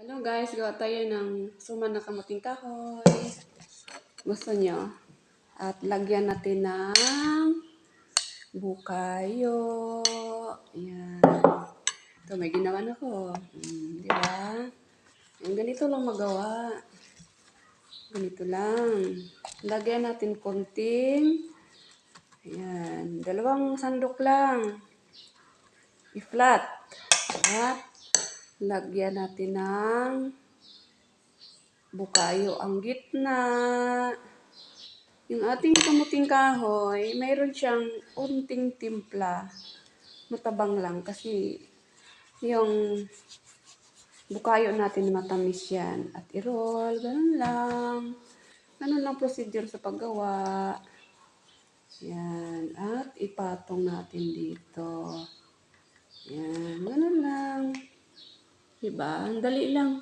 Hello guys, gawa tayo ng suman na kamuting kahoy. Gusto nyo? At lagyan natin ng bukayo. Ayan. Ito, may ginawa na ko. Di ba? Yung ganito lang magawa. Ganito lang. Lagyan natin konting. Ayan. 2 sandok lang. I-flat. At lagyan natin ng bukayo ang gitna. Yung ating kamuting kahoy, mayroon siyang unting timpla. Matabang lang kasi yung bukayo natin matamis yan. At i-roll, ganun lang. Ganun lang procedure sa paggawa. Yan. At ipatong natin dito. Yan. Ganun lang. Diba? Ang dali lang.